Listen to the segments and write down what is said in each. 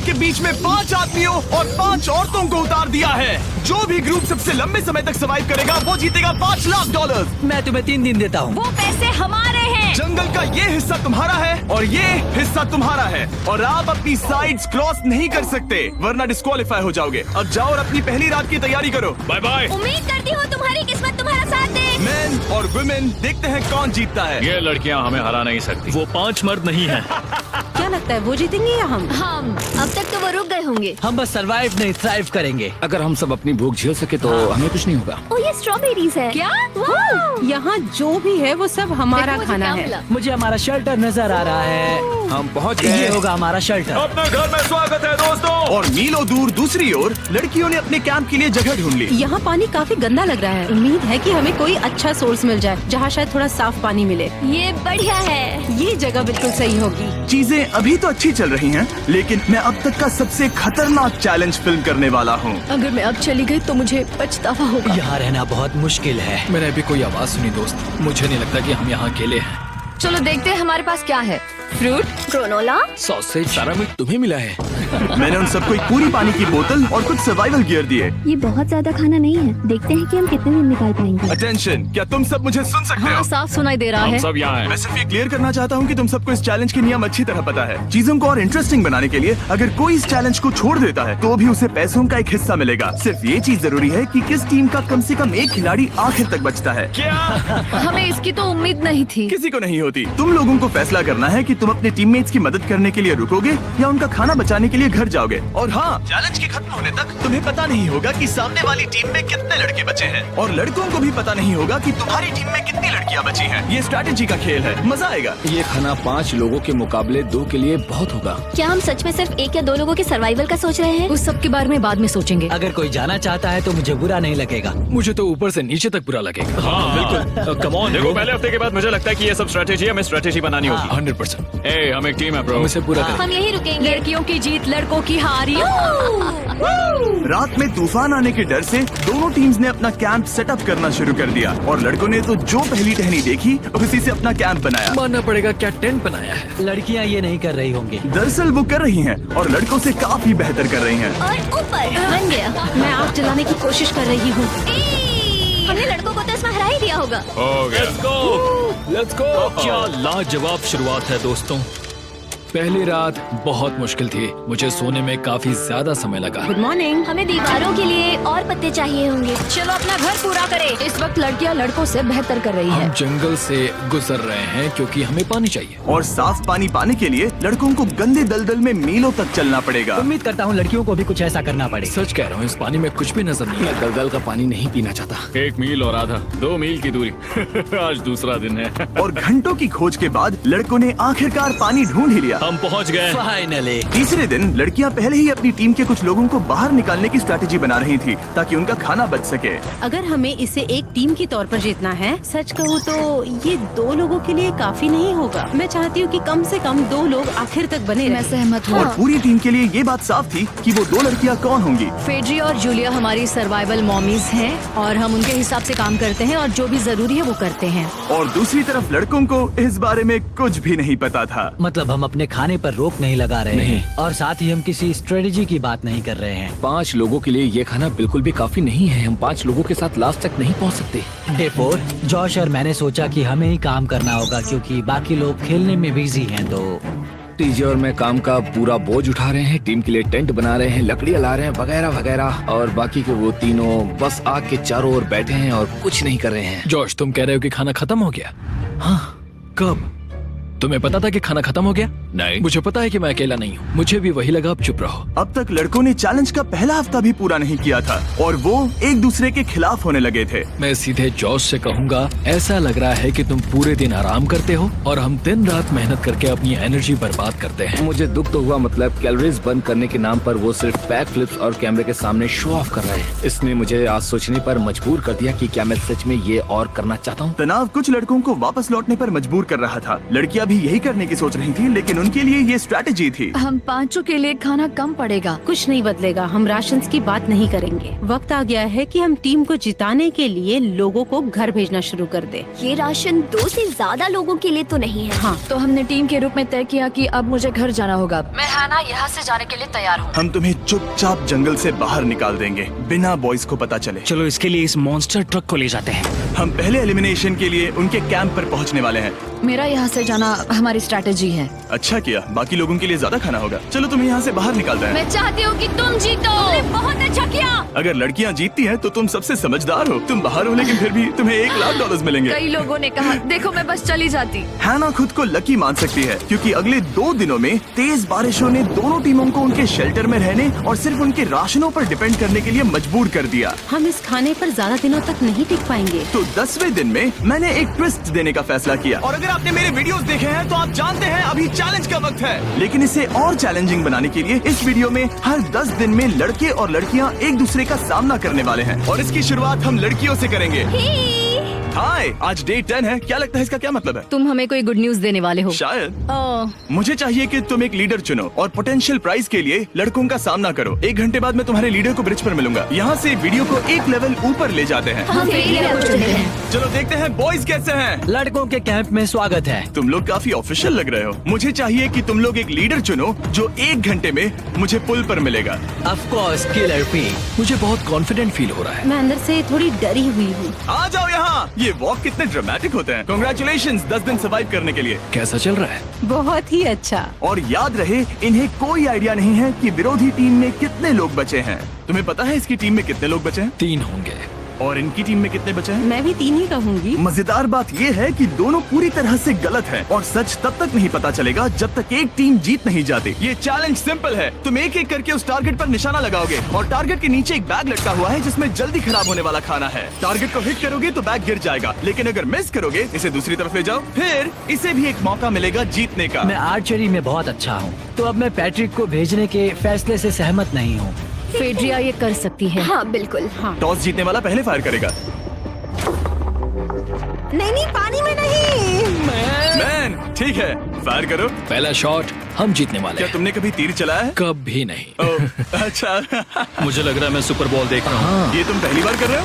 के बीच में 5 आदमियों और 5 औरतों को उतार दिया है। जो भी ग्रुप सबसे लंबे समय तक सर्वाइव करेगा वो जीतेगा $5 लाख। मैं तुम्हें 3 दिन देता हूँ। वो पैसे हमारे हैं। जंगल का ये हिस्सा तुम्हारा है और ये हिस्सा तुम्हारा है और आप अपनी साइड्स क्रॉस नहीं कर सकते वरना डिस्क्वालीफाई हो जाओगे। अब जाओ और अपनी पहली रात की तैयारी करो। Bye bye. उम्मीद करती हूँ तुम्हारी किस्मत तुम्हारा साथ दे। मेन और वुमेन देखते हैं कौन जीतता है। ये लड़कियां हमें हरा नहीं सकती। वो 5 मर्द नहीं हैं। क्या लगता है वो जीतेंगे या हम? अब तक तो वो रुक गए होंगे। हम बस सरवाइव नहीं थ्राइव करेंगे। अगर हम सब अपनी भूख झेल सके तो हमें कुछ नहीं होगा। ओ ये स्ट्रॉबेरीज है। क्या? यहाँ जो भी है वो सब हमारा खाना है। मुझे हमारा शेल्टर नजर आ रहा है। हम पहुँच ये गए। होगा हमारा शेल्टर। अपने घर में स्वागत है दोस्तों। और मीलों दूर दूसरी ओर लड़कियों ने अपने कैंप के लिए जगह ढूंढ ली। यहाँ पानी काफी गंदा लग रहा है। उम्मीद है कि हमें कोई अच्छा सोर्स मिल जाए जहाँ शायद थोड़ा साफ पानी मिले। ये बढ़िया है। ये जगह बिल्कुल सही होगी। चीजें अभी तो अच्छी चल रही हैं, लेकिन मैं अब तक का सबसे खतरनाक चैलेंज फिल्म करने वाला हूँ। अगर मैं अब चली गई तो मुझे पछतावा होगा। यहाँ रहना बहुत मुश्किल है। मैंने अभी कोई आवाज सुनी दोस्त। मुझे नहीं लगता कि हम यहाँ अकेले हैं। चलो देखते हैं हमारे पास क्या है। Fruit, granola. सॉसेज, सारा मीट तुम्हें मिला है। मैंने उन सबको एक पूरी पानी की बोतल और कुछ सर्वाइवल गियर दिए। ये बहुत ज्यादा खाना नहीं है। देखते हैं कि हम कितने दिन निकाल पाएंगे। अटेंशन, क्या तुम सब मुझे सुन सकते हो? साफ सुनाई दे रहा हम है। सब यहाँ हैं। मैं सिर्फ ये क्लियर करना चाहता हूँ कि तुम सबको इस चैलेंज के नियम अच्छी तरह पता है। चीजों को और इंटरेस्टिंग बनाने के लिए अगर कोई इस चैलेंज को छोड़ देता है तो भी उसे पैसों का एक हिस्सा मिलेगा। सिर्फ ये चीज जरूरी है कि किस टीम का कम से कम एक खिलाड़ी आखिर तक बचता है। हमें इसकी तो उम्मीद नहीं थी। किसी को नहीं होती। तुम लोगों को फैसला करना है कि तुम अपने टीममेट्स की मदद करने के लिए रुकोगे या उनका खाना बचाने के लिए घर जाओगे। और हाँ, चैलेंज के खत्म होने तक तुम्हें पता नहीं होगा कि सामने वाली टीम में कितने लड़के बचे हैं और लड़कों को भी पता नहीं होगा कि तुम्हारी टीम में कितनी लड़कियां बची हैं। ये स्ट्रैटेजी का खेल है, मजा आएगा। ये खाना 5 लोगों के मुकाबले 2 के लिए बहुत होगा। क्या हम सच में सिर्फ 1 या 2 लोगों के सर्वाइवल का सोच रहे हैं? उस सब के बारे में बाद में सोचेंगे। अगर कोई जाना चाहता है तो मुझे बुरा नहीं लगेगा। मुझे तो ऊपर से नीचे तक बुरा लगेगा। हाँ बिल्कुल। Come on. देखो पहले हफ्ते के बाद मुझे लगता है कि ये सब स्ट्रेटेजी हमें स्ट्रेटेजी बनानी होगी। 100%। ए, हम एक टीम है ब्रो। हम इसे पूरा करें। हम यही रुकेंगे। लड़कियों की जीत, लड़कों की हार। रात में तूफान आने के डर से दोनों टीम्स ने अपना कैंप सेटअप करना शुरू कर दिया और लड़कों ने तो जो पहली टहनी देखी उसी से अपना कैंप बनाया। मानना पड़ेगा, क्या टेंट बनाया है। लड़कियाँ ये नहीं कर रही होंगी। दरअसल वो कर रही हैं और लड़कों से काफी बेहतर कर रही हैं। और ऊपर बन गया। मैं आग जलाने की कोशिश कर रही हूँ। हमने लड़कों को तो इसमें हरा ही दिया होगा। Let's go. क्या लाजवाब शुरुआत है दोस्तों। पहली रात बहुत मुश्किल थी। मुझे सोने में काफी ज्यादा समय लगा। Good morning. हमें दीवारों के लिए और पत्ते चाहिए होंगे। चलो अपना घर पूरा करें। इस वक्त लड़कियां लड़कों से बेहतर कर रही हम है। जंगल से गुजर रहे हैं क्योंकि हमें पानी चाहिए। और साफ पानी पाने के लिए लड़कों को गंदे दलदल में मीलों तक चलना पड़ेगा। उम्मीद करता हूँ लड़कियों को भी कुछ ऐसा करना पड़े। सच कह रहा हूँ, इस पानी में कुछ भी नजर नहीं आता। दलदल का पानी नहीं पीना चाहता। 1 मील और आधा, 2 मील की दूरी। आज दूसरा दिन है। और घंटों की खोज के बाद लड़कों ने आखिरकार पानी ढूंढ ही लिया। हम पहुँच गए। फाइनली। तीसरे दिन लड़कियां पहले ही अपनी टीम के कुछ लोगों को बाहर निकालने की स्ट्रैटेजी बना रही थी ताकि उनका खाना बच सके। अगर हमें इसे एक टीम के तौर पर जीतना है, सच कहूँ तो ये 2 लोगों के लिए काफी नहीं होगा। मैं चाहती हूँ कि कम से कम 2 लोग आखिर तक बने मैं रहें। सहमत हूँ। और पूरी टीम के लिए ये बात साफ थी कि वो 2 लड़कियां कौन होंगी। फेड्री और जूलिया हमारी सर्वाइवल मॉमीज हैं और हम उनके हिसाब से काम करते हैं और जो भी जरूरी है वो करते हैं। और दूसरी तरफ लड़कों को इस बारे में कुछ भी नहीं पता था। मतलब हम अपने खाने पर रोक नहीं लगा रहे हैं और साथ ही हम किसी स्ट्रेटेजी की बात नहीं कर रहे हैं। 5 लोगों के लिए ये खाना बिल्कुल भी काफी नहीं है। हम 5 लोगों के साथ लास्ट तक नहीं पहुंच सकते। डे 4, जॉश और मैंने सोचा कि हमें ही काम करना होगा क्योंकि बाकी लोग खेलने में बिजी हैं। तो टीजे और मैं काम का पूरा बोझ उठा रहे हैं। टीम के लिए टेंट बना रहे हैं, लकड़ियाँ ला रहे हैं, वगैरह वगैरह। और बाकी के वो तीनों बस आग के चारों ओर बैठे हैं और कुछ नहीं कर रहे हैं। जॉश, तुम कह रहे हो कि खाना खत्म हो गया? हाँ, कब? तुम्हें पता था कि खाना खत्म हो गया? नहीं। मुझे पता है कि मैं अकेला नहीं हूँ। मुझे भी वही लगा। अब चुप रहो। अब तक लड़कों ने चैलेंज का पहला हफ्ता भी पूरा नहीं किया था और वो एक दूसरे के खिलाफ होने लगे थे। मैं सीधे जॉश से कहूँगा, ऐसा लग रहा है कि तुम पूरे दिन आराम करते हो और हम दिन रात मेहनत करके अपनी एनर्जी बर्बाद करते हैं। मुझे दुख तो हुआ, मतलब कैलोरीज बर्न करने के नाम पर वो सिर्फ बैक फ्लिप्स और कैमरे के सामने शो ऑफ कर रहे हैं। इसने मुझे आज सोचने पर मजबूर कर दिया कि क्या मैं सच में ये और करना चाहता हूँ। तनाव कुछ लड़कों को वापस लौटने पर मजबूर कर रहा था। लड़कियां भी यही करने की सोच रही थी, लेकिन उनके लिए ये स्ट्रैटेजी थी। हम पांचों के लिए खाना कम पड़ेगा। कुछ नहीं बदलेगा, हम राशन की बात नहीं करेंगे। वक्त आ गया है कि हम टीम को जिताने के लिए लोगों को घर भेजना शुरू कर दे। ये राशन 2 से ज्यादा लोगों के लिए तो नहीं है। हाँ, तो हमने टीम के रूप में तय किया कि अब मुझे घर जाना होगा। मैं हैना यहाँ से जाने के लिए तैयार हूँ। हम तुम्हें चुपचाप जंगल से बाहर निकाल देंगे बिना बॉयज को पता चले। चलो इसके लिए इस मॉन्स्टर ट्रक को ले जाते हैं। हम पहले एलिमिनेशन के लिए उनके कैंप पर पहुंचने वाले हैं। मेरा यहाँ से जाना हमारी स्ट्रैटेजी है। अच्छा किया, बाकी लोगों के लिए ज्यादा खाना होगा। चलो तुम्हें यहाँ से बाहर निकालते हैं। मैं चाहती हूँ कि तुम जीतो। बहुत अच्छा किया। अगर लड़कियाँ जीतती हैं तो तुम सबसे समझदार हो। तुम बाहर हो लेकिन फिर भी तुम्हें $1,00,000 मिलेंगे। कई लोगों ने कहा देखो मैं बस चली जाती। हैना खुद को लकी मान सकती है क्योंकि अगले 2 दिनों में तेज बारिशों ने दोनों टीमों को उनके शेल्टर में रहने और सिर्फ उनके राशनों पर डिपेंड करने के लिए मजबूर कर दिया। हम इस खाने पर ज्यादा दिनों तक नहीं टिक पाएंगे। तो 10वें दिन में मैंने एक ट्विस्ट देने का फैसला किया। और अगर आपने मेरे वीडियोस देखे हैं तो आप जानते हैं अभी चैलेंज का वक्त है। लेकिन इसे और चैलेंजिंग बनाने के लिए इस वीडियो में हर 10 दिन में लड़के और लड़कियां एक दूसरे का सामना करने वाले हैं और इसकी शुरुआत हम लड़कियों से करेंगे। हाय, आज डे 10 है। क्या लगता है इसका क्या मतलब है? तुम हमें कोई गुड न्यूज देने वाले हो। शायद। ओह, मुझे चाहिए कि तुम एक लीडर चुनो और पोटेंशियल प्राइज के लिए लड़कों का सामना करो। 1 घंटे बाद मैं तुम्हारे लीडर को ब्रिज पर मिलूंगा। यहाँ से वीडियो को एक लेवल ऊपर ले जाते हैं। हम फेलियर को चुनते हैं। चलो देखते हैं बॉयज कैसे हैं। लड़कों के कैंप में स्वागत है। तुम लोग काफी ऑफिशियल लग रहे हो। मुझे चाहिए कि तुम लोग एक लीडर चुनो जो 1 घंटे में मुझे पुल पर मिलेगा। Of course killer P. मुझे बहुत कॉन्फिडेंट फील हो रहा है। मैं अंदर से थोड़ी डरी हुई हूँ। आ जाओ यहाँ। ये वॉक कितने ड्रामेटिक होते हैं। कांग्रेचुलेशंस 10 दिन सर्वाइव करने के लिए। कैसा चल रहा है? बहुत ही अच्छा। और याद रहे, इन्हें कोई आइडिया नहीं है कि विरोधी टीम में कितने लोग बचे हैं। तुम्हें पता है इसकी टीम में कितने लोग बचे हैं? 3 होंगे। और इनकी टीम में कितने बचे हैं? मैं भी 3 ही कहूँगी। मजेदार बात ये है कि दोनों पूरी तरह से गलत हैं और सच तब तक नहीं पता चलेगा जब तक एक टीम जीत नहीं जाती। ये चैलेंज सिंपल है। तुम एक एक करके उस टारगेट पर निशाना लगाओगे और टारगेट के नीचे एक बैग लटका हुआ है जिसमें जल्दी खराब होने वाला खाना है। टारगेट को हिट करोगे तो बैग गिर जाएगा, लेकिन अगर मिस करोगे इसे दूसरी तरफ ले जाओ, फिर इसे भी एक मौका मिलेगा जीतने का। मैं आर्चरी में बहुत अच्छा हूँ, तो अब मैं पैट्रिक को भेजने के फैसले से सहमत नहीं हूँ। फेड्रिया ये कर सकती है। हाँ बिल्कुल। हाँ। टॉस जीतने वाला पहले फायर करेगा। नहीं, पानी में नहीं। मैन, ठीक है, फायर करो। पहला शॉट हम जीतने वाले क्या हैं। तुमने कभी तीर चलाया है? कभी नहीं। ओह, अच्छा। मुझे लग रहा है मैं सुपर बॉल देख रहा हूँ। ये तुम पहली बार कर रहे हो?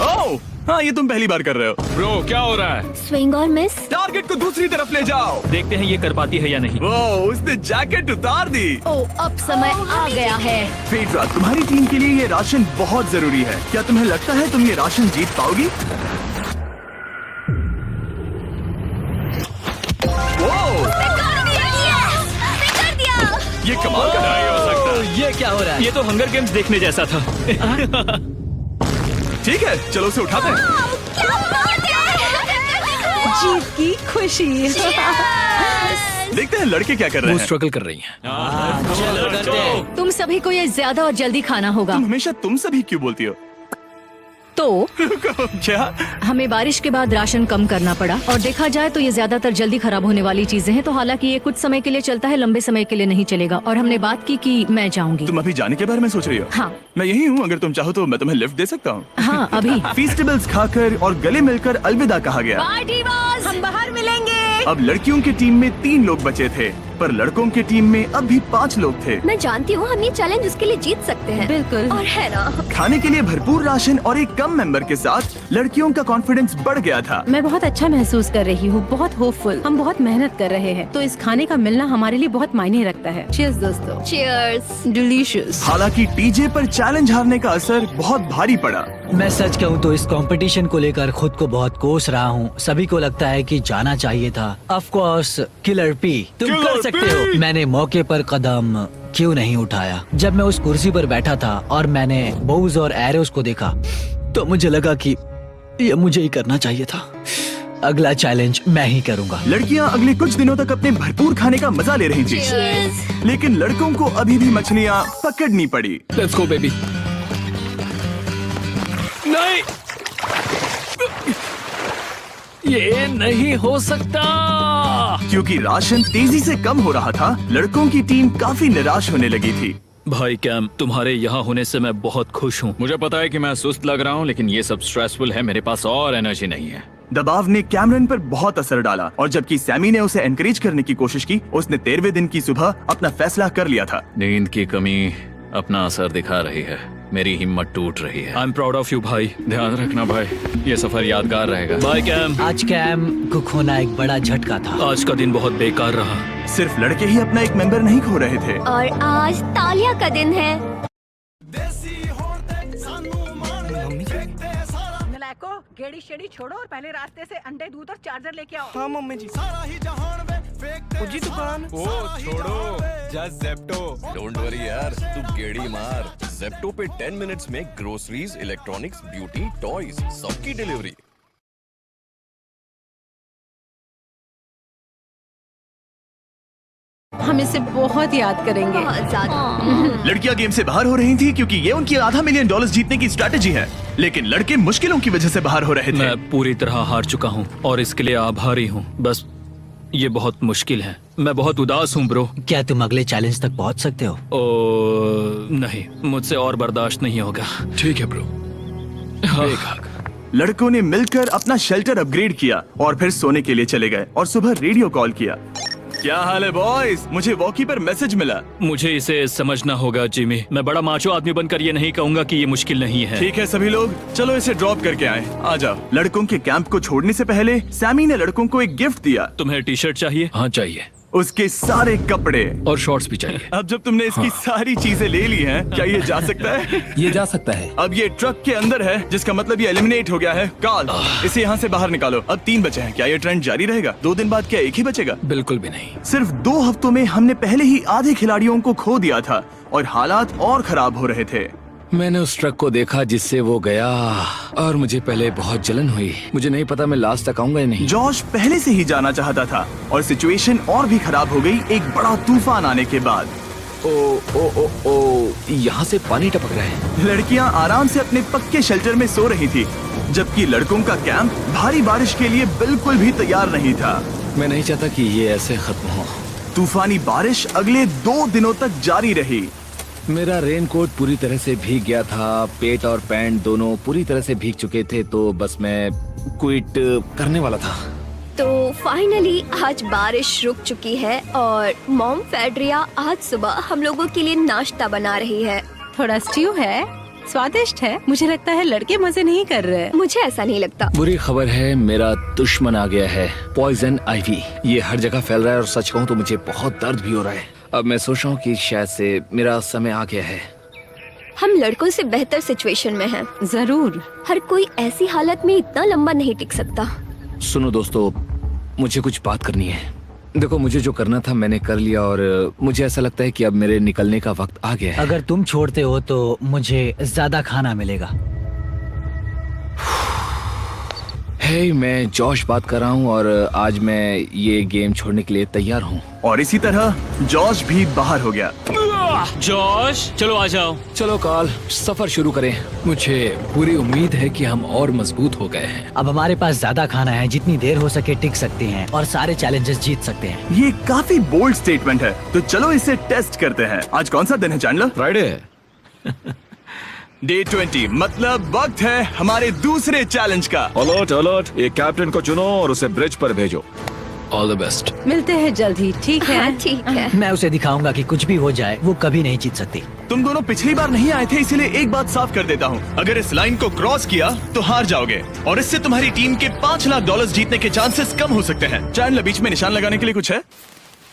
ओह, हाँ, ये तुम पहली बार कर रहे हो। ब्रो क्या हो रहा है? स्विंग और मिस। टारगेट को दूसरी तरफ ले जाओ। देखते हैं ये कर पाती है या नहीं। वो उसने जैकेट उतार दी। ओह, अब समय आ गया है। फेड्रा, तुम्हारी टीम के लिए ये राशन बहुत जरूरी है। क्या तुम्हें लगता है तुम ये राशन जीत पाओगी? ये कमाल का नहीं हो सकता। ये क्या हो रहा है? ये तो हंगर गेम्स देखने जैसा था। ठीक है, चलो उसे उठाते हैं। जीत की खुशी। देखते हैं लड़के क्या कर रहे वो हैं। स्ट्रगल कर रही हैं। चलो करते हैं। तुम सभी को ये ज्यादा और जल्दी खाना होगा। तुम हमेशा तुम सभी क्यों बोलती हो? तो क्या? हमें बारिश के बाद राशन कम करना पड़ा और देखा जाए तो ये ज्यादातर जल्दी खराब होने वाली चीजें हैं। तो हालांकि ये कुछ समय के लिए चलता है, लंबे समय के लिए नहीं चलेगा। और हमने बात की कि मैं जाऊंगी। तुम अभी जाने के बारे में सोच रही हो? हाँ। मैं यही हूँ, अगर तुम चाहो तो मैं तुम्हें लिफ्ट दे सकता हूँ। हाँ, अभी। फीस्टेबल्स खाकर और गले मिलकर अलविदा कहा गया। हम बाहर मिलेंगे। अब लड़कियों की टीम में 3 लोग बचे थे, पर लड़कों की टीम में अब भी 5 लोग थे। मैं जानती हूँ हम ये चैलेंज उसके लिए जीत सकते हैं। बिल्कुल। और है ना। खाने के लिए भरपूर राशन और एक कम मेंबर के साथ लड़कियों का कॉन्फिडेंस बढ़ गया था। मैं बहुत अच्छा महसूस कर रही हूँ, बहुत होपफुल। हम बहुत मेहनत कर रहे हैं, तो इस खाने का मिलना हमारे लिए बहुत मायने रखता है। चीयर्स दोस्तों। चीयर्स। डिलीशियस। हालांकि टीजे पर चैलेंज हारने का असर बहुत भारी पड़ा। मैं सच कहूँ तो इस कंपटीशन को लेकर खुद को बहुत कोस रहा हूँ। सभी को लगता है कि जाना चाहिए था। ऑफ कोर्स किलर पी, तुम कर सकते हो। मैंने मौके पर कदम क्यों नहीं उठाया? जब मैं उस कुर्सी पर बैठा था और मैंने बोव्स और एरोस को देखा तो मुझे लगा कि ये मुझे ही करना चाहिए था। अगला चैलेंज मैं ही करूँगा। लड़कियां अगले कुछ दिनों तक अपने भरपूर खाने का मजा ले रही थी, लेकिन लड़कों को अभी भी मछलियां पकड़नी पड़ी। Let's go baby. नहीं, ये नहीं हो सकता। क्योंकि राशन तेजी से कम हो रहा था, लड़कों की टीम काफी निराश होने लगी थी। भाई कैम, तुम्हारे यहाँ होने से मैं बहुत खुश हूँ। मुझे पता है कि मैं सुस्त लग रहा हूँ, लेकिन ये सब स्ट्रेसफुल है। मेरे पास और एनर्जी नहीं है। दबाव ने कैमरन पर बहुत असर डाला और जबकि सैमी ने उसे एनकरेज करने की कोशिश की, उसने 13वें दिन की सुबह अपना फैसला कर लिया था। नींद की कमी अपना असर दिखा रही है, मेरी हिम्मत टूट रही है। I am proud of you भाई, ध्यान रखना भाई, ये सफर यादगार रहेगा। Bye cam. आज कैम को खोना एक बड़ा झटका था। आज का दिन बहुत बेकार रहा। सिर्फ लड़के ही अपना एक मेंबर नहीं खो रहे थे। और आज तालिया का दिन है। नलायको, गेड़ी शेड़ी छोड़ो और पहले रास्ते से अंडे, दूध और चार्जर लेके आओ। हाँ मम्मी जी। जी दुकान। ओ छोड़ो, जस्ट ज़ेप्टो। डोंट वरी यार, तू गेड़ी मार। ज़ेप्टो पे 10 मिनट्स में ग्रोसरीज, इलेक्ट्रॉनिक्स, ब्यूटी, टॉयज सबकी डिलीवरी। हम इसे बहुत याद करेंगे। लड़कियां गेम से बाहर हो रही थी क्योंकि ये उनकी $500 मिलियन जीतने की स्ट्रैटेजी है, लेकिन लड़के मुश्किलों की वजह से बाहर हो रहे थे। मैं पूरी तरह हार चुका हूँ और इसके लिए आभारी हूँ। बस ये बहुत मुश्किल है। मैं बहुत उदास हूँ ब्रो। क्या तुम अगले चैलेंज तक पहुंच सकते हो? नहीं, मुझसे और बर्दाश्त नहीं होगा। ठीक है ब्रो। लड़कों ने मिलकर अपना शेल्टर अपग्रेड किया और फिर सोने के लिए चले गए और सुबह रेडियो कॉल किया। क्या हाल है बॉयज? मुझे वॉकी पर मैसेज मिला। मुझे इसे समझना होगा जिमी। मैं बड़ा माचो आदमी बनकर ये नहीं कहूँगा कि ये मुश्किल नहीं है। ठीक है सभी लोग, चलो इसे ड्रॉप करके आए। आ जाओ। लड़कों के कैंप को छोड़ने से पहले सैमी ने लड़कों को एक गिफ्ट दिया। तुम्हें टी शर्ट चाहिए? हाँ चाहिए। उसके सारे कपड़े और शॉर्ट्स भी चाहिए। अब जब तुमने इसकी सारी चीजें ले ली हैं, क्या ये जा सकता है? ये जा सकता है। अब ये ट्रक के अंदर है, जिसका मतलब ये एलिमिनेट हो गया है। कार्ल, इसे यहाँ से बाहर निकालो। अब 3 बचे हैं। क्या ये ट्रेंड जारी रहेगा? 2 दिन बाद क्या एक ही बचेगा? बिल्कुल भी नहीं। सिर्फ 2 हफ्तों में हमने पहले ही आधे खिलाड़ियों को खो दिया था और हालात और खराब हो रहे थे। मैंने उस ट्रक को देखा जिससे वो गया और मुझे पहले बहुत जलन हुई। मुझे नहीं पता मैं लास्ट तक आऊंगा या नहीं। जॉश पहले से ही जाना चाहता था और सिचुएशन और भी खराब हो गई एक बड़ा तूफान आने के बाद। ओ, यहाँ से पानी टपक रहा है। लड़कियाँ आराम से अपने पक्के शेल्टर में सो रही थी, जबकि लड़कों का कैंप भारी बारिश के लिए बिल्कुल भी तैयार नहीं था। मैं नहीं चाहता कि ये ऐसे खत्म हो। तूफानी बारिश अगले 2 दिनों तक जारी रही। मेरा रेनकोट पूरी तरह से भीग गया था, पेट और पैंट दोनों पूरी तरह से भीग चुके थे, तो बस मैं क्विट करने वाला था। तो फाइनली आज बारिश रुक चुकी है और मॉम फेड्रिया आज सुबह हम लोगों के लिए नाश्ता बना रही है। थोड़ा स्ट्यू है, स्वादिष्ट है। मुझे लगता है लड़के मजे नहीं कर रहे। मुझे ऐसा नहीं लगता। बुरी खबर है, मेरा दुश्मन आ गया है, पॉइजन आइवी। ये हर जगह फैल रहा है और सच कहूँ तो मुझे बहुत दर्द भी हो रहा है। अब मैं सोच रहा हूँ कि शायद से मेरा समय आ गया है। हम लड़कों से बेहतर सिचुएशन में हैं। जरूर। हर कोई ऐसी हालत में इतना लंबा नहीं टिक सकता। सुनो दोस्तों, मुझे कुछ बात करनी है। देखो, मुझे जो करना था मैंने कर लिया और मुझे ऐसा लगता है कि अब मेरे निकलने का वक्त आ गया है। अगर तुम छोड़ते हो तो मुझे ज्यादा खाना मिलेगा। हे, मैं जॉश बात कर रहा हूँ और आज मैं ये गेम छोड़ने के लिए तैयार हूँ। और इसी तरह जॉश भी बाहर हो गया। जॉश, चलो आ जाओ। चलो कार्ल, सफर शुरू करें। मुझे पूरी उम्मीद है कि हम और मजबूत हो गए हैं। अब हमारे पास ज्यादा खाना है, जितनी देर हो सके टिक सकते हैं और सारे चैलेंजेस जीत सकते हैं। ये काफी बोल्ड स्टेटमेंट है, तो चलो इसे टेस्ट करते हैं। आज कौन सा दिन है चैंडलर? फ्राइडे। डे 20, मतलब वक्त है हमारे दूसरे चैलेंज का। अलर्ट अलर्ट, एक कैप्टन को चुनो और उसे ब्रिज पर भेजो। All the best. मिलते हैं जल्द ही, ठीक है? हाँ, ठीक है। मैं उसे दिखाऊंगा कि कुछ भी हो जाए वो कभी नहीं जीत सकती। तुम दोनों पिछली बार नहीं आए थे, इसीलिए एक बात साफ कर देता हूँ। अगर इस लाइन को क्रॉस किया तो हार जाओगे और इससे तुम्हारी टीम के $5 लाख जीतने के चांसेस कम हो सकते हैं। चैंडलर, बीच में निशान लगाने के लिए कुछ है?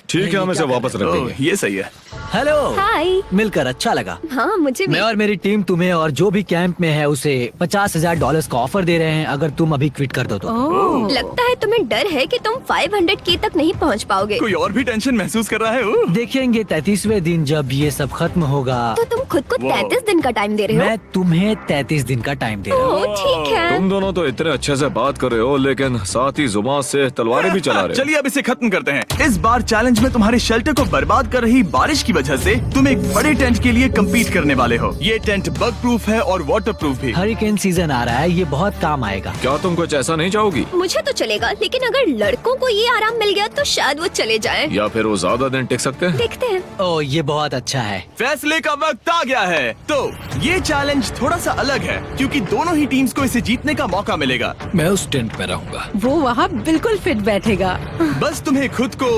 ठीक है, हम इसे वापस रख देंगे। ये सही है। हेलो। हाय। मिलकर अच्छा लगा। हाँ, मुझे भी। मैं और मेरी टीम तुम्हें और जो भी कैंप में है उसे $50,000 का ऑफर दे रहे हैं अगर तुम अभी क्विट कर दो तो। लगता है तुम्हें डर है कि तुम 500K तक नहीं पहुंच पाओगे। कोई और भी टेंशन महसूस कर रहा है? देखेंगे 33वें दिन जब ये सब खत्म होगा। तो तुम खुद को 33 दिन का टाइम दे रहे हो? मैं तुम्हें 33 दिन का टाइम दे रहा हूँ। ठीक है। तुम दोनों तो इतने अच्छे से बात कर रहे हो, लेकिन साथ ही जुबान से तलवारें भी चला रहे हो। चलिए अब इसे खत्म करते हैं। इस बार चैलेंज में तुम्हारे शेल्टर को बर्बाद कर रही बारिश की वजह वजह से तुम एक बड़े टेंट के लिए कम्पीट करने वाले हो। ये टेंट बग प्रूफ है और वाटर प्रूफ भी। हरिकेन सीजन आ रहा है, ये बहुत काम आएगा। क्या तुम कुछ ऐसा नहीं चाहोगी? मुझे तो चलेगा, लेकिन अगर लड़कों को ये आराम मिल गया तो शायद वो चले जाएं। या फिर वो ज्यादा दिन टिक सकते हैं? देखते हैं। ओह, ये बहुत अच्छा है। फैसले का वक्त आ गया है। तो ये चैलेंज थोड़ा सा अलग है क्योंकि दोनों ही टीम्स को इसे जीतने का मौका मिलेगा। मैं उस टेंट में रहूंगा। वो वहाँ बिल्कुल फिट बैठेगा। बस तुम्हें खुद को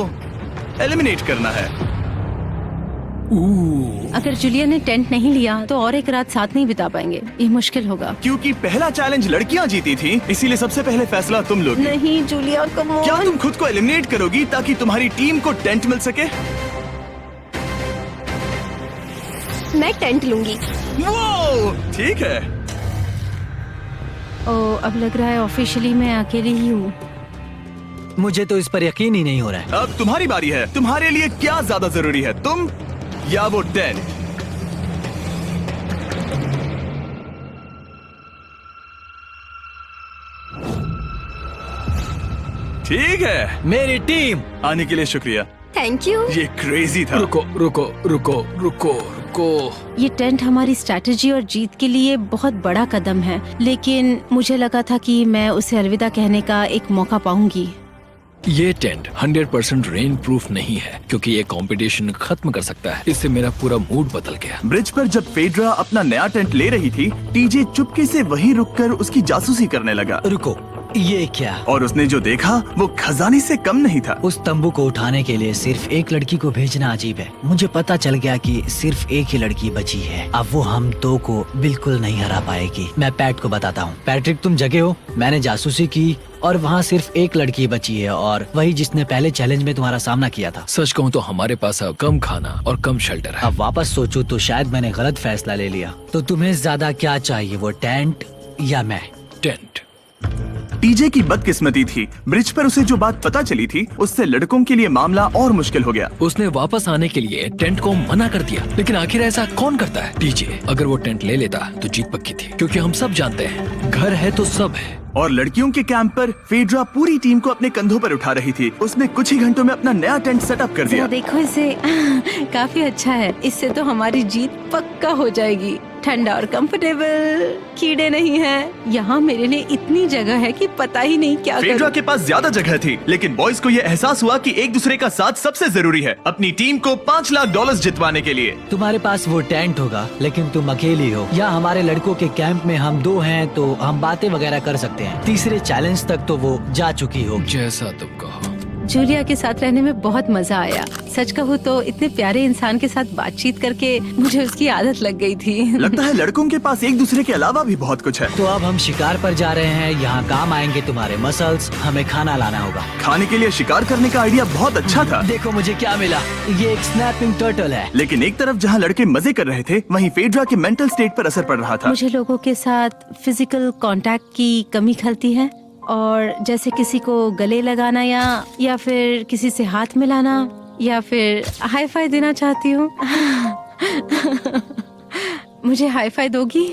एलिमिनेट करना है। अगर जूलिया ने टेंट नहीं लिया तो और एक रात साथ नहीं बिता पाएंगे। ये मुश्किल होगा। क्योंकि पहला चैलेंज लड़कियां जीती थी, इसीलिए सबसे पहले फैसला तुम लोगी। नहीं जूलिया, कम ऑन। क्या तुम खुद को एलिमिनेट करोगी ताकि तुम्हारी टीम को टेंट मिल सके? मैं टेंट लूंगी। वो ठीक है। अब लग रहा है ऑफिशियली मैं अकेली ही हूँ। मुझे तो इस पर यकीन ही नहीं हो रहा है। अब तुम्हारी बारी है। तुम्हारे लिए क्या ज्यादा जरूरी है, तुम या वो टेंट? ठीक है, मेरी टीम। आने के लिए शुक्रिया। Thank you. ये क्रेजी था। रुको रुको रुको रुको रुको। ये टेंट हमारी स्ट्रैटेजी और जीत के लिए बहुत बड़ा कदम है, लेकिन मुझे लगा था कि मैं उसे अलविदा कहने का एक मौका पाऊंगी। ये टेंट 100% रेन प्रूफ नहीं है क्योंकि ये कंपटीशन खत्म कर सकता है। इससे मेरा पूरा मूड बदल गया। ब्रिज पर जब फेड्रा अपना नया टेंट ले रही थी, टीजे चुपके से वहीं रुककर उसकी जासूसी करने लगा। रुको, ये क्या? और उसने जो देखा वो खजाने से कम नहीं था। उस तंबू को उठाने के लिए सिर्फ एक लड़की को भेजना अजीब है। मुझे पता चल गया कि सिर्फ एक ही लड़की बची है। अब वो हम दो को बिल्कुल नहीं हरा पाएगी। मैं पैट को बताता हूँ। पैट्रिक, तुम जगे हो? मैंने जासूसी की और वहाँ सिर्फ एक लड़की बची है, और वही जिसने पहले चैलेंज में तुम्हारा सामना किया था। सच कहूँ तो हमारे पास अब कम खाना और कम शेल्टर है। अब वापस सोचूं तो शायद मैंने गलत फैसला ले लिया। तो तुम्हें ज्यादा क्या चाहिए, वो टेंट या मैं? टेंट। टीजे की बदकिस्मती थी, ब्रिज पर उसे जो बात पता चली थी उससे लड़कों के लिए मामला और मुश्किल हो गया। उसने वापस आने के लिए टेंट को मना कर दिया, लेकिन आखिर ऐसा कौन करता है? टीजे अगर वो टेंट ले लेता तो जीत पक्की थी, क्योंकि हम सब जानते हैं घर है तो सब है। और लड़कियों के कैंप पर फेड्रा पूरी टीम को अपने कंधों पर उठा रही थी। उसने कुछ ही घंटों में अपना नया टेंट सेटअप कर दिया। देखो इसे, काफी अच्छा है। इससे तो हमारी जीत पक्का हो जाएगी। ठंडा और कंफर्टेबल, कीड़े नहीं हैं। यहाँ मेरे लिए इतनी जगह है कि पता ही नहीं क्या फेड्रा करूं। के पास ज्यादा जगह थी, लेकिन बॉयज को ये एहसास हुआ कि एक दूसरे का साथ सबसे जरूरी है अपनी टीम को $5 लाख जितवाने के लिए। तुम्हारे पास वो टेंट होगा, लेकिन तुम अकेली हो। या हमारे लड़कों के कैंप में हम दो हैं तो हम बातें वगैरह कर सकते हैं। तीसरे चैलेंज तक तो वो जा चुकी हो। जैसा तुम कहो। जूलिया के साथ रहने में बहुत मजा आया। सच कहूँ तो इतने प्यारे इंसान के साथ बातचीत करके मुझे उसकी आदत लग गई थी। लगता है लड़कों के पास एक दूसरे के अलावा भी बहुत कुछ है। तो अब हम शिकार पर जा रहे हैं। यहाँ काम आएंगे तुम्हारे मसल्स। हमें खाना लाना होगा। खाने के लिए शिकार करने का आइडिया बहुत अच्छा था। देखो मुझे क्या मिला, ये एक स्नैपिंग टर्टल है। लेकिन एक तरफ जहाँ लड़के मजे कर रहे थे, वहीं फेड्रा के मेंटल स्टेट पर असर पड़ रहा था। मुझे लोगों के साथ फिजिकल कांटेक्ट की कमी खलती है, और जैसे किसी को गले लगाना या फिर किसी से हाथ मिलाना या फिर हाई फाई देना चाहती हूँ। मुझे हाई फाई दोगी?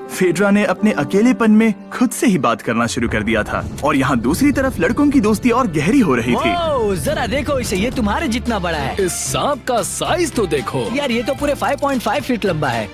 फेड्रा ने अपने अकेलेपन में खुद से ही बात करना शुरू कर दिया था, और यहाँ दूसरी तरफ लड़कों की दोस्ती और गहरी हो रही थी। वाओ, जरा देखो इसे, ये तुम्हारे जितना बड़ा है। इस सांप का साइज तो देखो यार, ये तो पूरे 5.5 फीट लंबा है।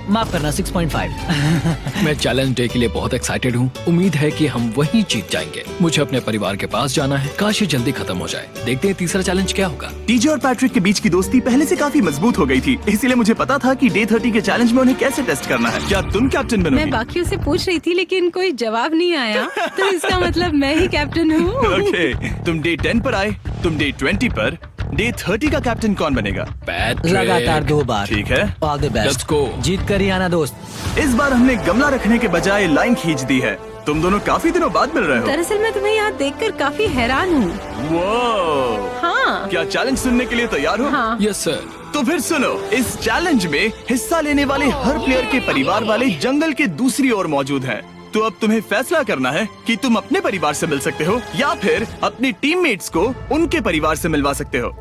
माफ करना, 6.5। मैं चैलेंज डे के लिए बहुत एक्साइटेड हूँ। उम्मीद है कि हम वहीं जीत जाएंगे। मुझे अपने परिवार के पास जाना है। काश ये जल्दी खत्म हो जाए। देखते हैं तीसरा चैलेंज क्या होगा। टीजे और पैट्रिक के बीच की दोस्ती पहले से काफी मजबूत हो गई थी, इसीलिए मुझे पता था कि डे 30 के चैलेंज में उन्हें कैसे टेस्ट करना है। क्या तुम कैप्टन बनोगी? मैं बाकियों से पूछ रही थी, लेकिन कोई जवाब नहीं आया, तो इसका मतलब मैं ही कैप्टन हूँ। ओके, तुम डे 10 पर आए, तुम डे 20 पर। डे 30 का कैप्टन कौन बनेगा? पैट्रिक। लगातार 2 बार। ठीक है, all the best. Let's go। जीत कर ही आना दोस्त। इस बार हमने गमला रखने के बजाय लाइन खींच दी है। तुम दोनों काफी दिनों बाद मिल रहे हो। दरअसल मैं तुम्हें यहाँ देखकर काफी हैरान हूँ। वो हाँ। क्या चैलेंज सुनने के लिए तैयार हो? हाँ। Yes sir. तो फिर सुनो, इस चैलेंज में हिस्सा लेने वाले हर प्लेयर के परिवार वाले जंगल के दूसरी ओर मौजूद हैं। तो अब तुम्हें फैसला करना है कि तुम अपने परिवार से मिल सकते हो या फिर अपने टीममेट्स को उनके परिवार से मिलवा सकते हो।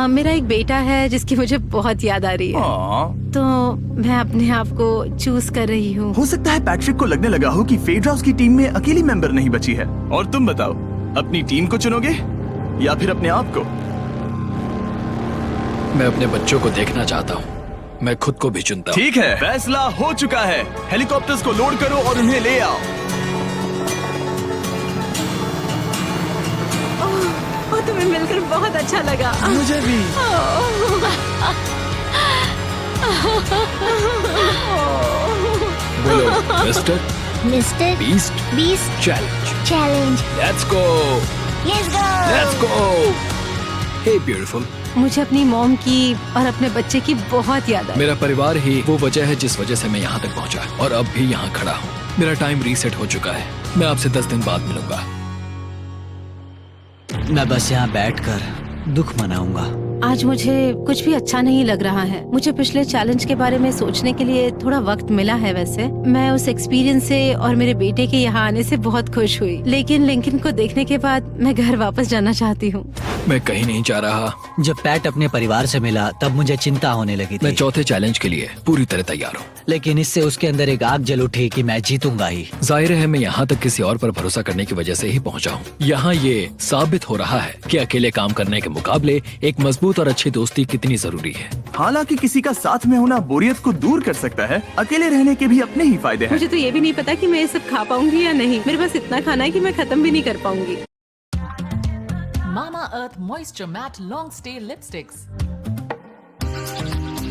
मेरा एक बेटा है जिसकी मुझे बहुत याद आ रही है, तो मैं अपने आप को चूज कर रही हूँ। हो सकता है पैट्रिक को लगने लगा हो कि फेड्रा उसकी टीम में अकेली मेंबर नहीं बची है। और तुम बताओ, अपनी टीम को चुनोगे या फिर अपने आप को? मैं अपने बच्चों को देखना चाहता हूँ। मैं खुद को भी चुनता हूँ। ठीक है, फैसला हो चुका है। हेलीकॉप्टर्स को लोड करो और उन्हें ले आओ। तुम्हें मिलकर बहुत अच्छा लगा। मुझे भी। बोलो mister Mister Beast challenge let's go let's go. Hey beautiful. मुझे अपनी मॉम की और अपने बच्चे की बहुत याद आई। मेरा परिवार ही वो वजह है जिस वजह से मैं यहाँ तक पहुँचा और अब भी यहाँ खड़ा हूँ। मेरा टाइम रीसेट हो चुका है। मैं आपसे 10 दिन बाद मिलूंगा। मैं बस यहाँ बैठकर दुख मनाऊंगा। आज मुझे कुछ भी अच्छा नहीं लग रहा है। मुझे पिछले चैलेंज के बारे में सोचने के लिए थोड़ा वक्त मिला है। वैसे मैं उस एक्सपीरियंस से और मेरे बेटे के यहाँ आने से बहुत खुश हुई, लेकिन लिंकन को देखने के बाद मैं घर वापस जाना चाहती हूँ। मैं कहीं नहीं जा रहा। जब पैट अपने परिवार से मिला तब मुझे चिंता होने लगी थी। मैं चौथे चैलेंज के लिए पूरी तरह तैयार हूँ, लेकिन इससे उसके अंदर एक आग जल उठी कि मैं जीतूंगा ही। जाहिर है मैं यहाँ तक किसी और पर भरोसा करने की वजह से ही पहुँचा हूँ। यहाँ ये साबित हो रहा है कि अकेले काम करने के मुकाबले एक मजबूत और अच्छी दोस्ती कितनी जरूरी है। हालांकि किसी का साथ में होना बोरियत को दूर कर सकता है, अकेले रहने के भी अपने ही फायदे हैं। मुझे तो ये भी नहीं पता कि मैं ये सब खा पाऊंगी या नहीं। मेरे पास इतना खाना है कि मैं खत्म भी नहीं कर पाऊंगी। Mama Earth Moisture Matte Long Stay Lipsticks.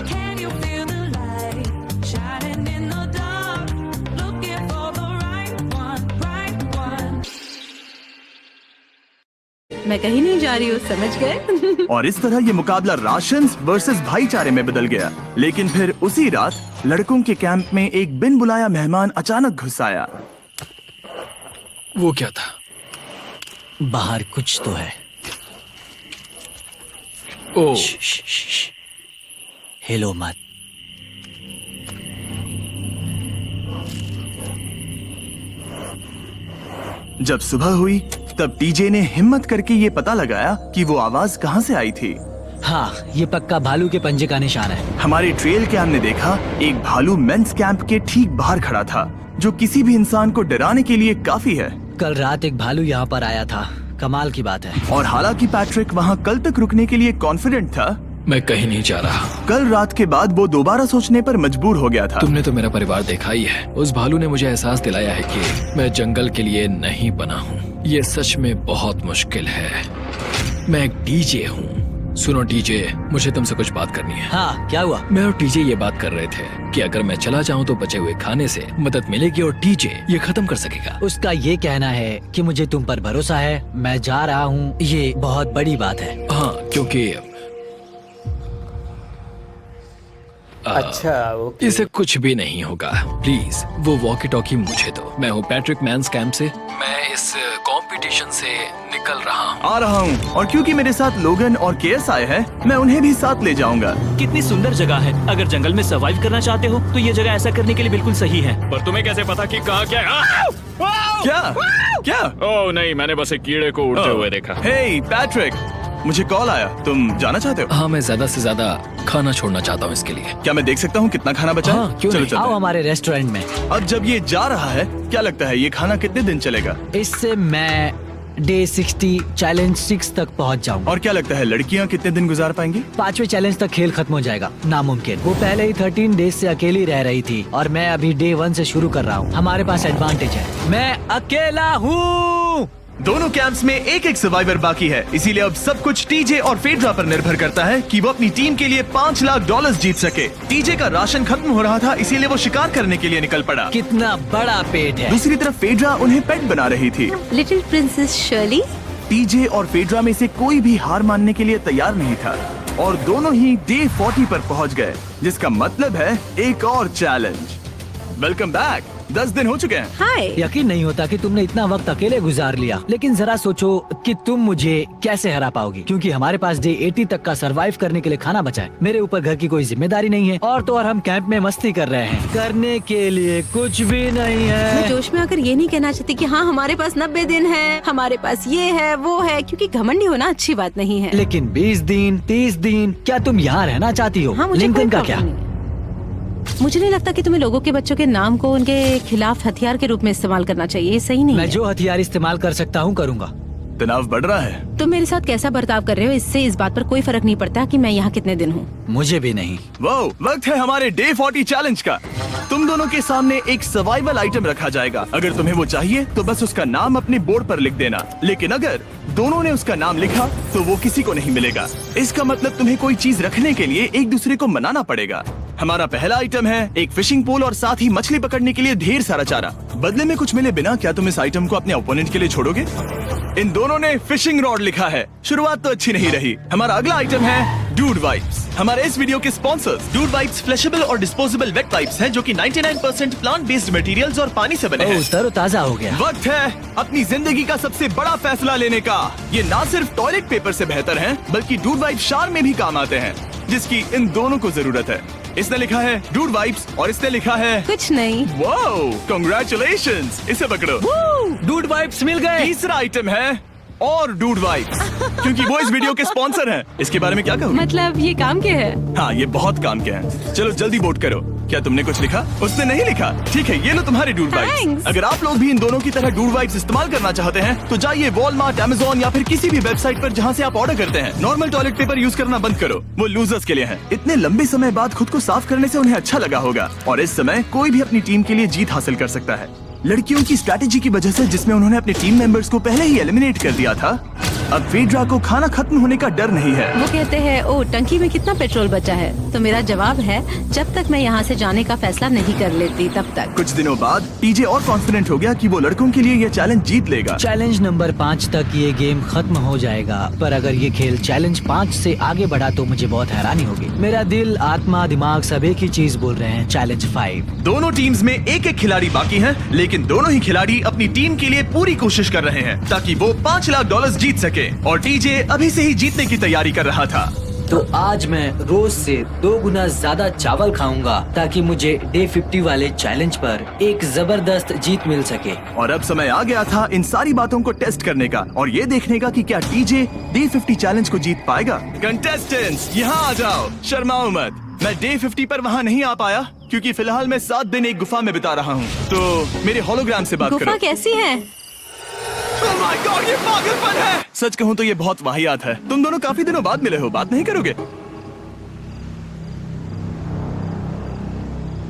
Can you feel the light shining in the dark? Looking for the right one, right one. मैं कहीं नहीं जा रही हूँ, समझ गए? और इस तरह ये मुकाबला राशन वर्सेस भाईचारे में बदल गया। लेकिन फिर उसी रात लड़कों के कैंप में एक बिन बुलाया मेहमान अचानक घुस आया। वो क्या था? बाहर कुछ तो है। ओह, हिलो मत। जब सुबह हुई तब टीजे ने हिम्मत करके ये पता लगाया कि वो आवाज कहाँ से आई थी। हाँ, ये पक्का भालू के पंजे का निशान है। हमारे ट्रेल कैम ने देखा एक भालू मेंस कैंप के ठीक बाहर खड़ा था, जो किसी भी इंसान को डराने के लिए काफी है। कल रात एक भालू यहाँ पर आया था, कमाल की बात है। और हालांकि पैट्रिक वहाँ कल तक रुकने के लिए कॉन्फिडेंट था, मैं कहीं नहीं जा रहा। कल रात के बाद वो दोबारा सोचने पर मजबूर हो गया था। तुमने तो मेरा परिवार देखा ही है। उस भालू ने मुझे एहसास दिलाया है कि मैं जंगल के लिए नहीं बना हूँ। ये सच में बहुत मुश्किल है। मैं एक डीजे हूँ। सुनो डीजे, मुझे तुमसे कुछ बात करनी है। हाँ, क्या हुआ? मैं और टीजे ये बात कर रहे थे कि अगर मैं चला जाऊँ तो बचे हुए खाने से मदद मिलेगी और टीजे ये खत्म कर सकेगा। उसका ये कहना है कि मुझे तुम पर भरोसा है, मैं जा रहा हूँ। ये बहुत बड़ी बात है। हाँ, क्योंकि अच्छा, ओके। इसे कुछ भी नहीं होगा। प्लीज वो वॉकी टॉकी मुझे दो। मैं हूँ पैट्रिक मैंस कैंप से। मैं इस कंपटीशन से निकल रहा हूँ। आ रहा हूँ, और क्योंकि मेरे साथ लोगन और केएस आए हैं, मैं उन्हें भी साथ ले जाऊंगा। कितनी सुंदर जगह है। अगर जंगल में सर्वाइव करना चाहते हो तो ये जगह ऐसा करने के लिए बिल्कुल सही है। पर तुम्हें कैसे पता कि कहाँ क्या है? क्या? ओह नहीं, मैंने बस एक कीड़े को उड़ते हुए देखा। हे पैट्रिक, मुझे कॉल आया, तुम जाना चाहते हो? हाँ, मैं ज्यादा से ज्यादा खाना छोड़ना चाहता हूँ इसके लिए। क्या मैं देख सकता हूँ कितना खाना बचा है? हाँ, क्यों चलो नहीं? चलते आओ हैं। हमारे रेस्टोरेंट में। अब जब ये जा रहा है, क्या लगता है ये खाना कितने दिन चलेगा? इससे मैं डे 60 चैलेंज 6 तक पहुंच जाऊंगा। और क्या लगता है लड़कियाँ कितने दिन गुजार पाएंगी? 5वें चैलेंज तक खेल खत्म हो जाएगा। नामुमकिन। वो पहले ही 13 डेज से अकेली रह रही थी और मैं अभी डे 1 से शुरू कर रहा हूँ। हमारे पास एडवांटेज है, मैं अकेला हूँ। दोनों कैंप्स में एक एक सर्वाइवर बाकी है, इसीलिए अब सब कुछ टीजे और फेड्रा पर निर्भर करता है कि वो अपनी टीम के लिए $5 लाख जीत सके। टीजे का राशन खत्म हो रहा था, इसीलिए वो शिकार करने के लिए निकल पड़ा। कितना बड़ा पेट है। दूसरी तरफ फेड्रा उन्हें पेट बना रही थी। Little princess Shirley. टीजे और फेड्रा में से कोई भी हार मानने के लिए तैयार नहीं था, और दोनों ही डे 40 पर पहुंच गए, जिसका मतलब है एक और चैलेंज। Welcome back. 10 दिन हो चुके हैं। हाय। यकीन नहीं होता कि तुमने इतना वक्त अकेले गुजार लिया, लेकिन जरा सोचो कि तुम मुझे कैसे हरा पाओगी, क्योंकि हमारे पास डे 80 तक का सरवाइव करने के लिए खाना बचा है। मेरे ऊपर घर की कोई जिम्मेदारी नहीं है, और तो और हम कैंप में मस्ती कर रहे हैं। करने के लिए कुछ भी नहीं है। मैं जोश में आकर ये नहीं कहना चाहती कि हाँ हमारे पास 90 दिन है, हमारे पास ये है वो है, क्योंकि घमंडी होना अच्छी बात नहीं है। लेकिन 20 दिन 30 दिन, क्या तुम यहाँ रहना चाहती हो? हाँ, मुझे लिंकन कोई का प्रॉब्लम क्या? नहीं है। मुझे नहीं लगता कि तुम्हें लोगों के बच्चों के नाम को उनके खिलाफ हथियार के रूप में इस्तेमाल करना चाहिए। ये सही नहीं मैं है। जो हथियार इस्तेमाल कर सकता हूँ करूँगा। तनाव बढ़ रहा है। तुम मेरे साथ कैसा बर्ताव कर रहे हो, इससे इस बात पर कोई फर्क नहीं पड़ता कि मैं यहाँ कितने दिन हूँ। मुझे भी नहीं। वो वक्त है हमारे डे 40 चैलेंज का। तुम दोनों के सामने एक सर्वाइवल आइटम रखा जाएगा। अगर तुम्हें वो चाहिए तो बस उसका नाम अपने बोर्ड पर लिख देना, लेकिन अगर दोनों ने उसका नाम लिखा तो वो किसी को नहीं मिलेगा। इसका मतलब तुम्हें कोई चीज रखने के लिए एक दूसरे को मनाना पड़ेगा। हमारा पहला आइटम है एक फिशिंग पोल और साथ ही मछली पकड़ने के लिए ढेर सारा चारा। बदले में कुछ मिले बिना क्या तुम इस आइटम को अपने ओपोनेंट के लिए छोड़ोगे? इन दोनों ने फिशिंग रॉड लिखा है। शुरुआत तो अच्छी नहीं रही। हमारा अगला आइटम है डूड वाइप्स। हमारे इस वीडियो के स्पॉन्सर्स डूड वाइप्स फ्लैशेबल और डिस्पोजेबल वेट वाइप्स हैं, जो कि 99% प्लांट बेस्ड मटेरियल्स और पानी से बने हैं। तरोताजा हो गया। वक्त है अपनी जिंदगी का सबसे बड़ा फैसला लेने का। ये ना सिर्फ टॉयलेट पेपर से बेहतर हैं, बल्कि डूड वाइप शार में भी काम आते हैं, जिसकी इन दोनों को जरूरत है। इसने लिखा है डूड वाइप्स और इसने लिखा है कुछ नहीं। Wow, congratulations. इसे पकड़ो। डूड वाइप्स मिल गए। तीसरा आइटम है और डूड वाइप्स, क्योंकि वो इस वीडियो के स्पॉन्सर हैं। इसके बारे में क्या कहूँ? मतलब ये काम क्या है? हाँ, ये बहुत काम के हैं। चलो जल्दी वोट करो। क्या तुमने कुछ लिखा? उसने नहीं लिखा। ठीक है, ये लो तुम्हारे डूड वाइप्स। Thanks. अगर आप लोग भी इन दोनों की तरह डूड वाइप्स इस्तेमाल करना चाहते हैं तो जाइए वॉलमार्ट, अमेज़न या फिर किसी भी वेबसाइट पर जहाँ से आप ऑर्डर करते हैं। नॉर्मल टॉयलेट पेपर यूज करना बंद करो, वो लूजर्स के लिए है। इतने लंबे समय बाद खुद को साफ करने से उन्हें अच्छा लगा होगा, और इस समय कोई भी अपनी टीम के लिए जीत हासिल कर सकता है। लड़कियों की स्ट्रैटेजी की वजह से, जिसमें उन्होंने अपने टीम मेंबर्स को पहले ही एलिमिनेट कर दिया था, अब फेड्रा को खाना खत्म होने का डर नहीं है। वो कहते हैं ओ टंकी में कितना पेट्रोल बचा है, तो मेरा जवाब है जब तक मैं यहाँ से जाने का फैसला नहीं कर लेती तब तक। कुछ दिनों बाद टीजे और कॉन्फिडेंट हो गया कि वो लड़कों के लिए ये चैलेंज जीत लेगा। चैलेंज नंबर 5 तक ये गेम खत्म हो जाएगा, पर अगर ये खेल चैलेंज 5 से आगे बढ़ा तो मुझे बहुत हैरानी होगी। मेरा दिल, आत्मा, दिमाग सब एक ही चीज बोल रहे हैं, चैलेंज 5। दोनों टीम्स में एक एक खिलाड़ी बाकी हैं, लेकिन दोनों ही खिलाड़ी अपनी टीम के लिए पूरी कोशिश कर रहे हैं ताकि वो $5 लाख जीत सके, और टीजे अभी से ही जीतने की तैयारी कर रहा था। तो आज मैं रोज से 2 गुना ज्यादा चावल खाऊंगा ताकि मुझे डे 50 वाले चैलेंज पर एक जबरदस्त जीत मिल सके। और अब समय आ गया था इन सारी बातों को टेस्ट करने का और ये देखने का कि क्या टीजे डे 50 चैलेंज को जीत पाएगा। कंटेस्टेंट्स यहाँ आ जाओ, शर्माओ मत। मैं डे 50 पर वहाँ नहीं आ पाया क्योंकि फिलहाल मैं 7 दिन एक गुफा में बिता रहा हूँ, तो मेरे होलोग्राम से बात करो। गुफा कैसी है? Oh my God, ये पागलपन है। सच कहूँ तो ये बहुत वाहियात है। तुम दोनों काफी दिनों बाद मिले हो, बात नहीं करोगे?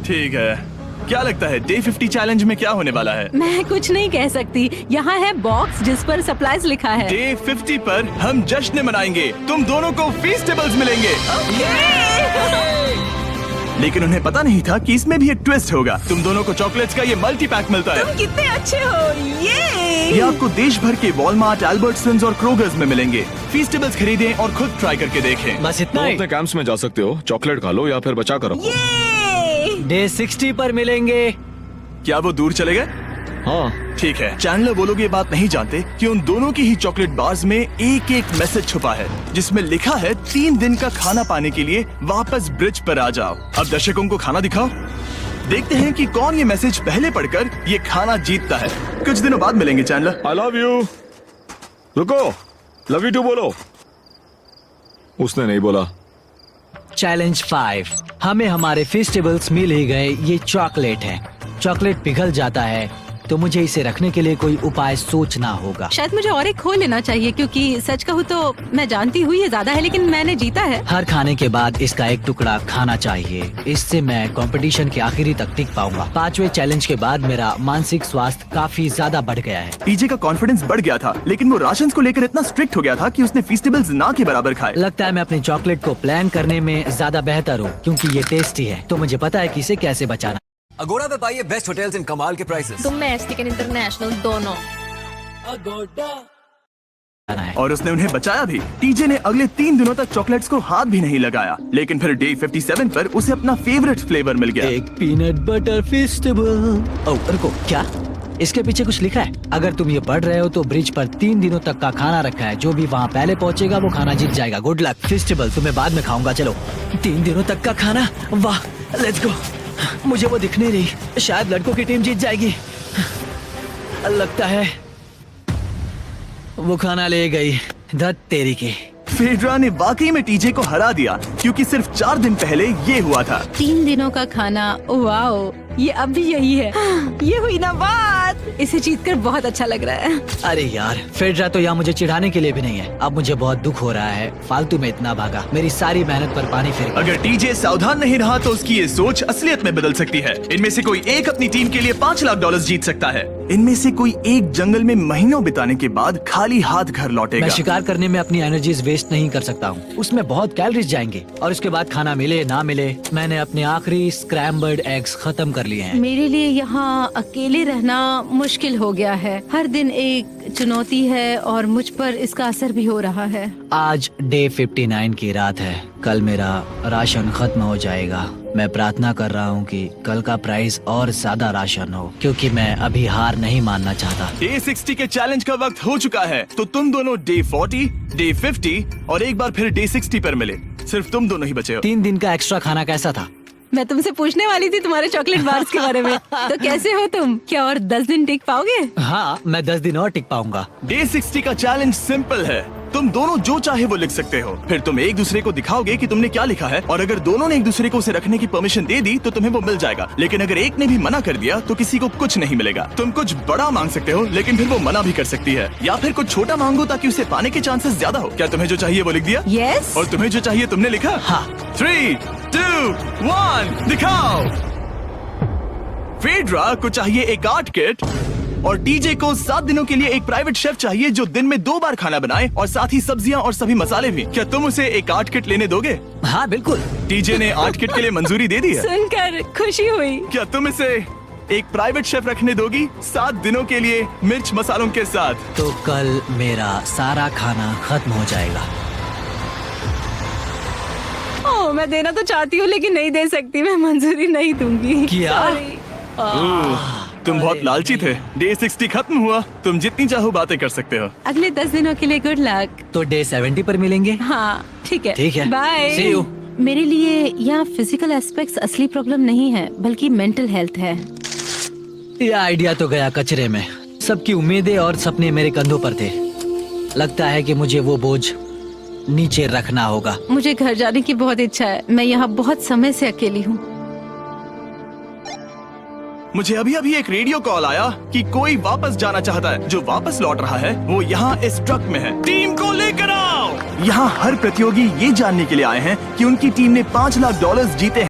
ठीक है, क्या लगता है डे 50 चैलेंज में क्या होने वाला है? मैं कुछ नहीं कह सकती। यहाँ है बॉक्स जिस पर सप्लाईज लिखा है। डे 50 पर हम जश्न मनाएंगे, तुम दोनों को फीस्टेबल्स मिलेंगे। लेकिन उन्हें पता नहीं था कि इसमें भी एक ट्विस्ट होगा। तुम दोनों को चॉकलेट्स का ये मल्टी पैक मिलता है। तुम कितने अच्छे हो। ये आपको देश भर के वॉलमार्ट, अल्बर्ट्सन्स और क्रोगर्स में मिलेंगे। फीस्टेबल्स खरीदें और खुद ट्राई करके देखें। बस इतना ही। अपने कैंप्स में जा सकते हो, चॉकलेट खा लो या फिर बचा करो। डे 60 पर मिलेंगे। क्या वो दूर चले गए? हाँ ठीक है। चैंडलर वो लोग ये बात नहीं जानते कि उन दोनों की ही चॉकलेट बार्स में एक एक मैसेज छुपा है, जिसमें लिखा है 3 दिन का खाना पाने के लिए वापस ब्रिज पर आ जाओ। अब दर्शकों को खाना दिखाओ, देखते हैं कि कौन ये मैसेज पहले पढ़कर ये खाना जीतता है। कुछ दिनों बाद मिलेंगे चैंडलर। I love you. रुको, लव यू टू बोलो। उसने नहीं बोला। चैलेंज 5। हमें हमारे फेस्टिवल्स मिल ही गए। ये चॉकलेट है। चॉकलेट पिघल जाता है तो मुझे इसे रखने के लिए कोई उपाय सोचना होगा। शायद मुझे और एक खो लेना चाहिए, क्योंकि सच कहूँ तो मैं जानती हूँ ये ज्यादा है, लेकिन मैंने जीता है। हर खाने के बाद इसका एक टुकड़ा खाना चाहिए, इससे मैं कंपटीशन के आखिरी तक टिक पाऊंगा। 5वें चैलेंज के बाद मेरा मानसिक स्वास्थ्य काफी ज्यादा बढ़ गया है। टीजे का कॉन्फिडेंस बढ़ गया था, लेकिन वो राशन को लेकर इतना स्ट्रिक्ट हो गया था कि उसने फीस्टेबल्स ना के बराबर खाए। लगता है मैं अपने चॉकलेट को प्लान करने में ज्यादा बेहतर हूँ, क्योंकि ये टेस्टी है तो मुझे पता है कि इसे कैसे बचाना। अगोड़ा में पाइए बेस्ट होटल्स इन कमाल के प्राइसेस। तुम मैस्टिक एंड इंटरनेशनल दोनों। और उसने उन्हें बचाया भी। टीजे ने अगले 3 दिनों तक चॉकलेट्स को हाथ भी नहीं लगाया, लेकिन फिर डे 57 पर उसे अपना फेवरेट फ्लेवर मिल गया। एक पीनट बटर फेस्टिवल। ओह रुको, क्या इसके पीछे कुछ लिखा है? अगर तुम ये पढ़ रहे हो तो ब्रिज पर 3 दिनों तक का खाना रखा है। जो भी वहाँ पहले पहुँचेगा वो खाना जीत जाएगा। Good luck. फेस्टिवल तुम्हें बाद में खाऊंगा। चलो, 3 दिनों तक का खाना, वाह, लेट्स गो। मुझे वो दिख नहीं रही। शायद लड़कों की टीम जीत जाएगी। लगता है वो खाना ले गई। धत तेरी की। फेड्रा ने वाकई में टीजे को हरा दिया, क्योंकि सिर्फ 4 दिन पहले ये हुआ था। 3 दिनों का खाना, वाओ, ये अब भी यही है। ये हुई ना बात। इसे जीतकर बहुत अच्छा लग रहा है। अरे यार, फेडरा तो यहाँ मुझे चिढ़ाने के लिए भी नहीं है। अब मुझे बहुत दुख हो रहा है, फालतू में इतना भागा, मेरी सारी मेहनत पर पानी फिर गया। अगर टीजे सावधान नहीं रहा तो उसकी ये सोच असलियत में बदल सकती है। इनमें से कोई एक अपनी टीम के लिए $5 लाख जीत सकता है। इनमें से कोई एक जंगल में महीनों बिताने के बाद खाली हाथ घर लौटेगा। मैं शिकार करने में अपनी एनर्जीज वेस्ट नहीं कर सकता हूँ, उसमें बहुत कैलोरीज जाएंगे और उसके बाद खाना मिले ना मिले। मैंने अपने आखिरी स्क्रैम्बल्ड एग्स खत्म कर लिए हैं। मेरे लिए यहाँ अकेले रहना मुश्किल हो गया है। हर दिन एक चुनौती है और मुझ पर इसका असर भी हो रहा है। आज डे 59 की रात है। कल मेरा राशन खत्म हो जाएगा। मैं प्रार्थना कर रहा हूँ कि कल का प्राइस और ज्यादा राशन हो, क्योंकि मैं अभी हार नहीं मानना चाहता। डे 60 के चैलेंज का वक्त हो चुका है, तो तुम दोनों डे 40, डे 50 और एक बार फिर डे 60 पर मिले। सिर्फ तुम दोनों ही बचे हो। 3 दिन का एक्स्ट्रा खाना कैसा था? मैं तुमसे पूछने वाली थी तुम्हारे चॉकलेट बार्स के बारे में। तो कैसे हो तुम? क्या और 10 दिन टिक पाओगे? हाँ, मैं 10 दिन और टिक पाऊंगा। डे 60 का चैलेंज सिंपल है। तुम दोनों जो चाहे वो लिख सकते हो। फिर तुम एक दूसरे को दिखाओगे कि तुमने क्या लिखा है, और अगर दोनों ने एक दूसरे को उसे रखने की परमिशन दे दी तो तुम्हें वो मिल जाएगा। लेकिन अगर एक ने भी मना कर दिया तो किसी को कुछ नहीं मिलेगा। तुम कुछ बड़ा मांग सकते हो, लेकिन फिर वो मना भी कर सकती है, या फिर कुछ छोटा मांगो ताकि उसे पाने के चांसेस ज्यादा हो। क्या तुम्हें जो चाहिए वो लिख दिया? यस। और तुम्हें जो चाहिए तुमने लिखा? हाँ। 3, 2, 1 दिखाओ। फेडरा को चाहिए एक आर्ट किट और टीजे को 7 दिनों के लिए एक प्राइवेट शेफ चाहिए जो दिन में 2 बार खाना बनाए और साथ ही सब्जियां और सभी मसाले भी। क्या तुम उसे एक आर्ट किट लेने दोगे? हाँ बिल्कुल। टीजे ने आर्ट किट के लिए मंजूरी दे दी है। सुनकर खुशी हुई। क्या तुम इसे एक प्राइवेट शेफ रखने दोगी 7 दिनों के लिए मिर्च मसालों के साथ? तो कल मेरा सारा खाना खत्म हो जाएगा। ओह, मैं देना तो चाहती हूँ लेकिन नहीं दे सकती। मैं मंजूरी नहीं दूंगी। क्या? Sorry। तुम बहुत लालची थे। डे 60 खत्म हुआ, तुम जितनी चाहो बातें कर सकते हो। अगले 10 दिनों के लिए गुड लक। तो डे 70 पर मिलेंगे? हाँ ठीक है। ठीक है। बाय। See you। मेरे लिए यहाँ फिजिकल एस्पेक्ट्स असली प्रॉब्लम नहीं है, बल्कि मेंटल हेल्थ है। यह आइडिया तो गया कचरे में। सबकी उम्मीदें और सपने मेरे कंधों पर थे। लगता है कि मुझे वो बोझ नीचे रखना होगा। मुझे घर जाने की बहुत इच्छा है। मैं यहाँ बहुत समय से अकेली हूँ। मुझे अभी अभी एक रेडियो कॉल आया कि कोई वापस जाना चाहता है। जो वापस लौट रहा है वो यहाँ इस ट्रक में है। टीम को लेकर आओ। यहाँ हर प्रतियोगी ये जानने के लिए आए हैं कि उनकी टीम ने $5 लाख जीते हैं।